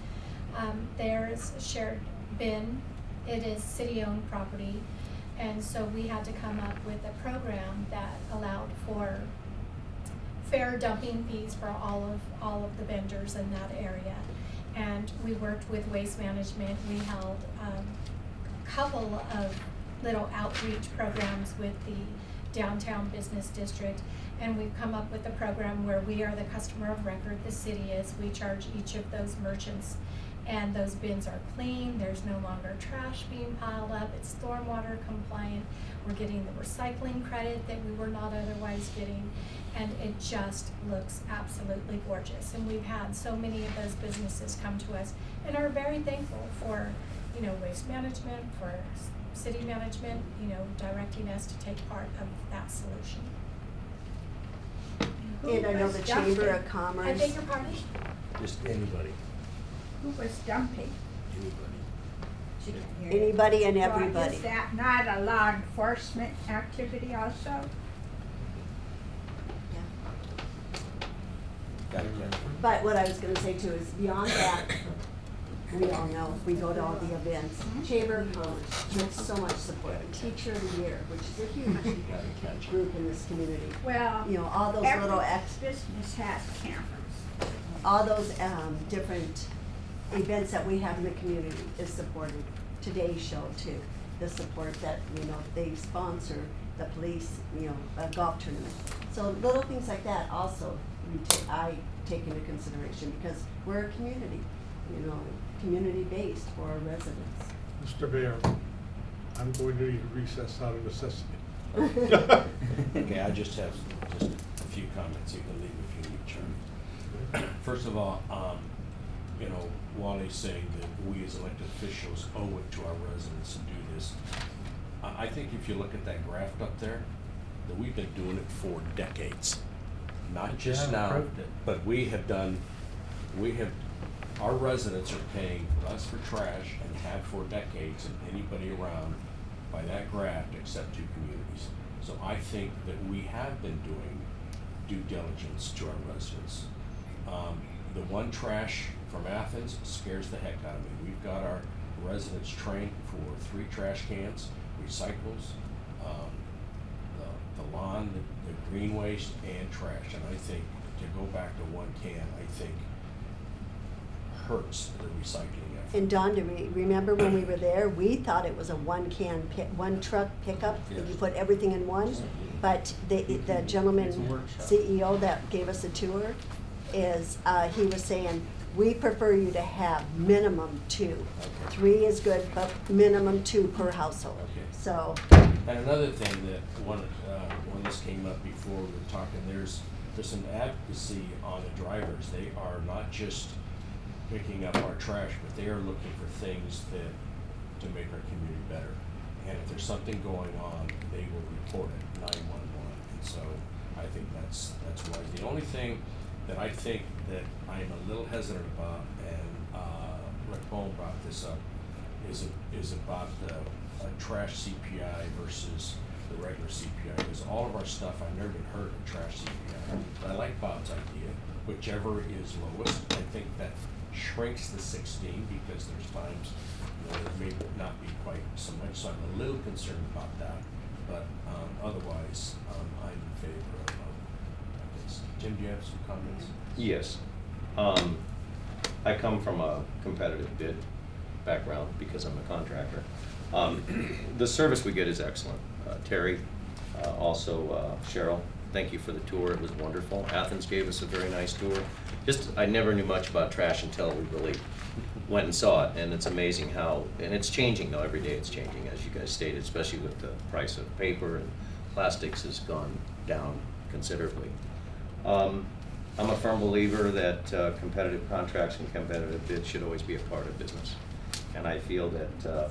There's a shared bin. It is city-owned property, and so we had to come up with a program that allowed for fair dumping fees for all of the vendors in that area. And we worked with Waste Management. We held a couple of little outreach programs with the downtown business district, and we've come up with a program where we are the customer of record, the city is. We charge each of those merchants, and those bins are clean. There's no longer trash being piled up. It's stormwater compliant. We're getting the recycling credit that we were not otherwise getting, and it just looks absolutely gorgeous. And we've had so many of those businesses come to us and are very thankful for, Waste Management, for city management, directing us to take part of that solution. And I know the Chamber of Commerce. I beg your pardon? Just anybody, Who was dumping? anybody. She didn't hear you. Anybody and Well, everybody. is that not a law enforcement activity also? Got it, Jennifer? But what I was gonna say too is beyond that, we all know, we go to all the events. Chamber of Commerce gets so much support. Teacher of the Year, which is a huge group in this community. Well, All those every little business has cameras. all those different events that we have in the community is supported. Today's show too, the support that, they sponsor the police, a golf tournament. So little things like that also I take into consideration because we're a community, community-based for our residents. Mr. Mayor, I'm going to need a recess out of necessity. Okay, I just have just a few comments. You can leave if you need, Chairman. First of all, Wally's saying that we as elected officials owe it to our residents to do this. I think if you look at that graph up there, that we've been doing it for decades. Not just now, but our residents are paying us for trash and have for decades, and anybody around by that graph except two communities. So I think that we have been doing due diligence to our residents. The one trash from Athens scares the heck out of me. We've got our residents trained for 3 trash cans, recyclables, the lawn, the green waste, and trash. And I think to go back to 1 can, I think hurts the recycling effort. And Don, do we remember when we were there, we thought it was a one truck pickup, that you Yes. put everything in one. But the gentleman, CEO that gave us a tour, he was saying, we prefer you to have minimum 2. Okay. 3 is good, but minimum 2 per household. Okay. So, And another thing that when this came up before, we were talking, there's some advocacy on the drivers. They are not just picking up our trash, but they are looking for things to make our community better. And if there's something going on, they will report it, 911. And so I think that's wise. The only thing that I think that I'm a little hesitant about, and Rick Bohm brought this up, is about the trash CPI versus the regular CPI. Because all of our stuff, I've never even heard of trash CPI. But I like Bob's idea, whichever is lowest. I think that shrinks the 16 because there's times it may not be quite so much. So I'm a little concerned about that. But otherwise, I'm in favor of this. Jim, do you have some comments? Yes. I come from a competitive bid background because I'm a contractor. The service we get is excellent. Terry, also Cheryl, thank you for the tour. It was wonderful. Athens gave us a very nice tour. I never knew much about trash until we really went and saw it, and it's amazing how, and it's changing though, every day it's changing, as you guys stated, especially with the price of paper and plastics has gone down considerably. I'm a firm believer that competitive contracts and competitive bids should always be a part of business. And I feel that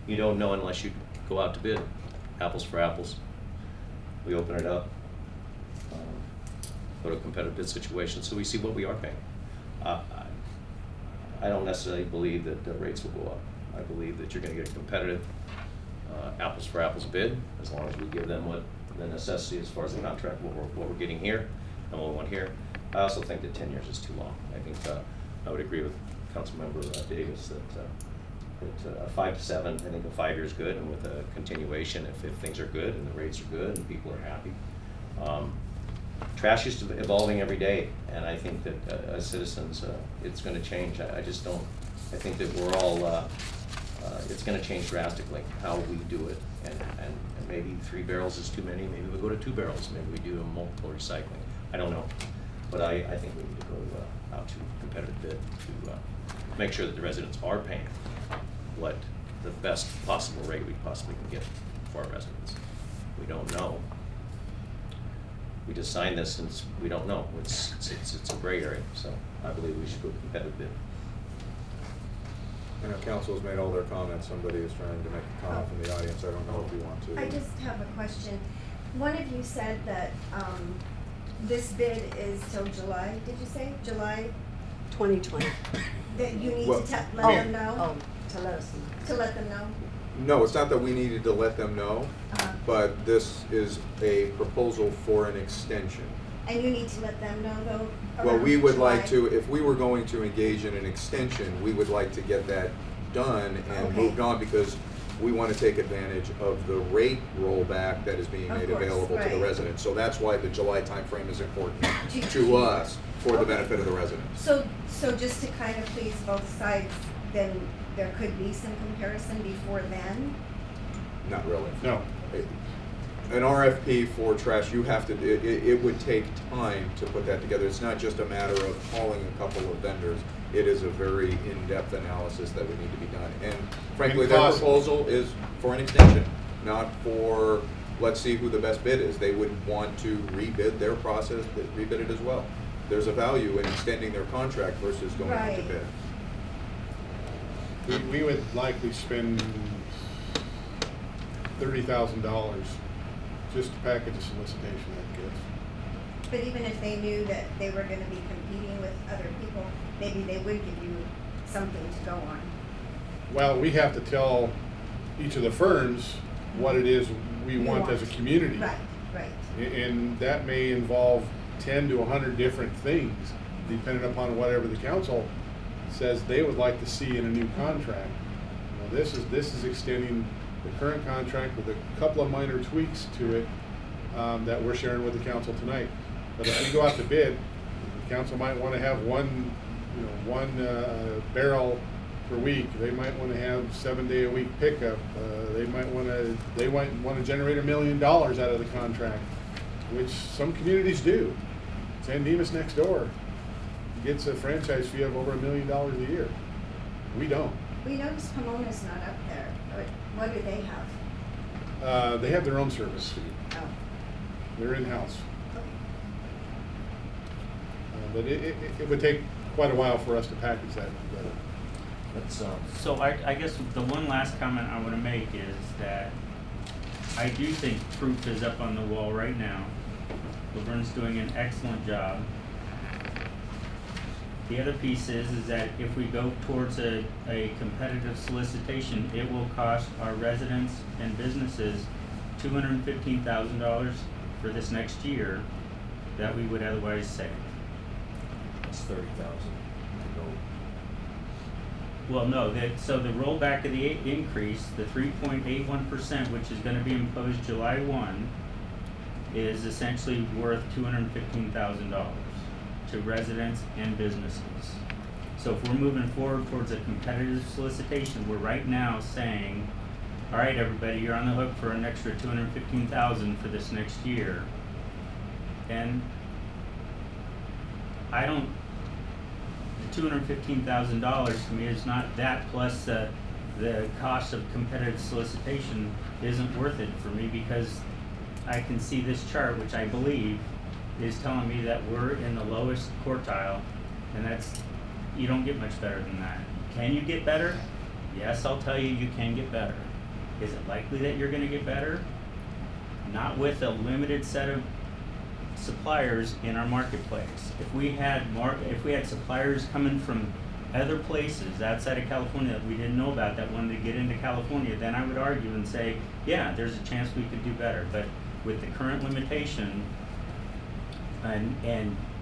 you don't know unless you go out to bid, apples for apples. we open it up, go to a competitive bid situation, so we see what we are paying. I don't necessarily believe that the rates will go up. I believe that you're gonna get a competitive, apples for apples bid, as long as we give them what the necessity as far as the contract, what we're getting here and what we want here. I also think that 10 years is too long. I think, I would agree with Councilmember Davis that 5 to 7, I think a 5 year is good, and with a continuation, if things are good and the rates are good and people are happy. Trash is evolving every day, and I think that as citizens, it's going to change. I just don't, I think that we're all, it's going to change drastically how we do it, and maybe 3 barrels is too many, maybe we go to 2 barrels, maybe we do a multiple recycling. I don't know, but I think we need to go out to competitive bid to make sure that the residents are paying what the best possible rate we possibly can get for our residents. We don't know. We just signed this and we don't know. It's a gray area, so I believe we should go competitive bid. I know council has made all their comments. Somebody is trying to make a comment from the audience. I don't know if you want to. I just have a question. One of you said that this bid is till July, did you say? July? 2020. That you need Well, to let them know? Oh, to let us know. To let them know? No, it's not that we needed to let them know, but this is a proposal for an extension. And you need to let them know though? Well, around we would July? like to, if we were going to engage in an extension, we would like to get that done and Okay. moved on, because we want to take advantage of the rate rollback that is being Of made course, available to the right. residents. So that's why the July timeframe is important Do- to us for the Okay. benefit of the residents. So just to kind of please both sides, then there could be some comparison before then? Not really. No. An RFP for trash, you have to, it would take time to put that together. It's not just a matter of calling a couple of vendors. It is a very in-depth analysis that would need to be done. And frankly, And their cost. proposal is for an extension, not for, let's see who the best bid is. They would want to rebid their process, rebid it as well. There's a value in extending their contract versus going out to Right. bid. We would likely spend $30,000 just to package a solicitation that gets. But even if they knew that they were gonna be competing with other people, maybe they would give you something to go on. Well, we have to tell each of the firms what it is we You want as a community. Right, right. And that may involve 10 to 100 different things, depending upon whatever the council says they would like to see in a new contract. You know, this is extending the current contract with a couple of minor tweaks to it that we're sharing with the council tonight. But if we go out to bid, the council might want to have one barrel per week. They might want to have 7-day-a-week pickup. They might want to generate $1 million out of the contract, which some communities do. San Dimas next door gets a franchise fee of over $1 million a year. We don't. We noticed Pomona's not up there, but what do they have? They have their own service. Oh, They're in-house. okay. But it would take quite a while for us to package that together. So I guess the one last comment I want to make is that I do think proof is up on the wall right now. LaVerne's doing an excellent job. The other piece is that if we go towards a competitive solicitation, it will cost our residents and businesses $215,000 for this next year that we would otherwise save. It's 30,000. Well, no, so the rollback of the increase, the 3.81%, which is gonna be imposed July 1, is essentially worth $215,000 to residents and businesses. So if we're moving forward towards a competitive solicitation, we're right now saying, all right, everybody, you're on the hook for an extra $215,000 for this next year. And I don't, $215,000 to me is not that, plus the cost of competitive solicitation isn't worth it for me, because I can see this chart, which I believe is telling me that we're in the lowest quartile, and that's, you don't get much better than that. Can you get better? Yes, I'll tell you, you can get better. Is it likely that you're gonna get better? not with a limited set of suppliers in our marketplace. If we had suppliers coming from other places outside of California that we didn't know about that wanted to get into California, then I would argue and say, yeah, there's a chance we could do better. But with the current limitation, and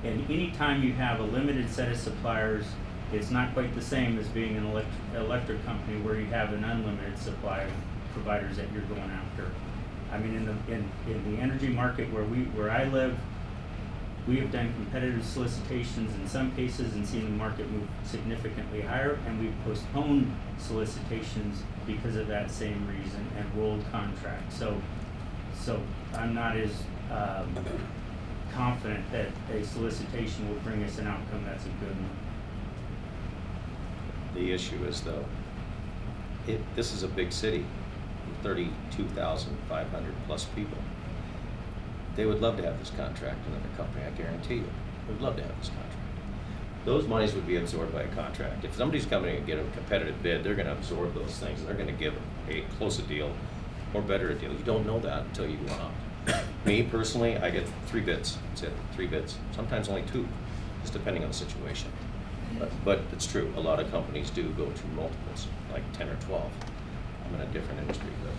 any time you have a limited set of suppliers, it's not quite the same as being an electric company where you have an unlimited supply of providers that you're going after. I mean, in the energy market where I live, we have done competitive solicitations in some cases and seen the market move significantly higher, and we've postponed solicitations because of that same reason and rolled contracts. So I'm not as confident that a solicitation will bring us an outcome that's a good one. The issue is though, this is a big city, 32,500 plus people. They would love to have this contract, another company, I guarantee you. They would love to have this contract. Those monies would be absorbed by a contract. If somebody's coming and get a competitive bid, they're gonna absorb those things, and they're gonna give a close a deal or better a deal. You don't know that until you go out. Me personally, I get 3 bids, that's it, 3 bids. Sometimes only 2, just depending on the situation. But it's true, a lot of companies do go to multiples, like 10 or 12. I'm in a different industry, but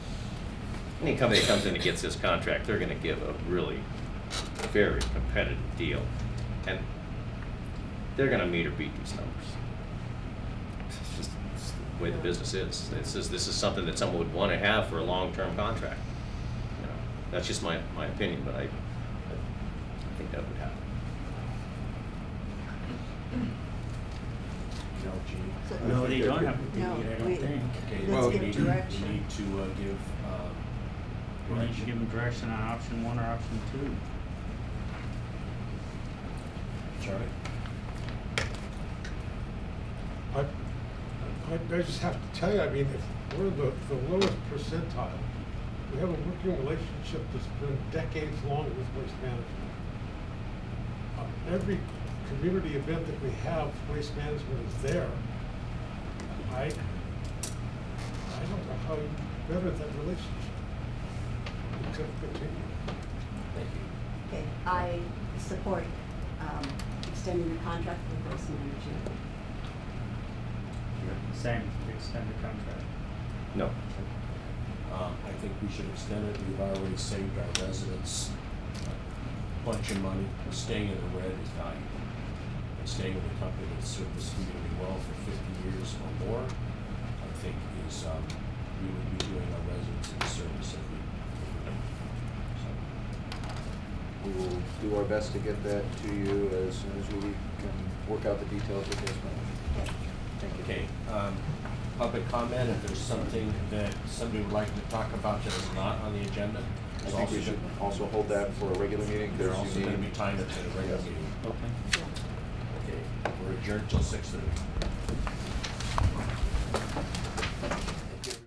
any company that comes in and gets this contract, they're gonna give a really very competitive deal. And they're gonna meet or beat these numbers. It's just the way the business is. This is something that someone would wanna have for a long-term contract. You know, that's just my opinion, but I think that would happen. No, Gene? So- No, they don't have to do No, it, I don't we- think. Okay, Let's well, give we need direction. to give, We need to give them direction on option 1 or option 2. Charlie? I just have to tell you, I mean, if we're the lowest percentile, we have a working relationship that's been decades long with Waste Management. Every community event that we have, Waste Management is there. I don't know how you better that relationship. It could continue. Thank you. Okay, I support extending the contract with Waste Management. Same, extend the contract. No. I think we should extend it. We've already saved our residents a bunch of money. Staying in the red is valuable. And staying with a company that's served this community well for 50 years or more, I think is, we would be doing our residents a disservice if we don't. So, We will do our best to get that to you as soon as we can work out the details of this one. Thank you. okay, public comment, if there's something that somebody would like to talk about that is not on the agenda. I think we should also hold that for a regular meeting. There's because also you gonna need- be time at the regular Yes. meeting. Okay. Okay, we're adjourned till 6:30.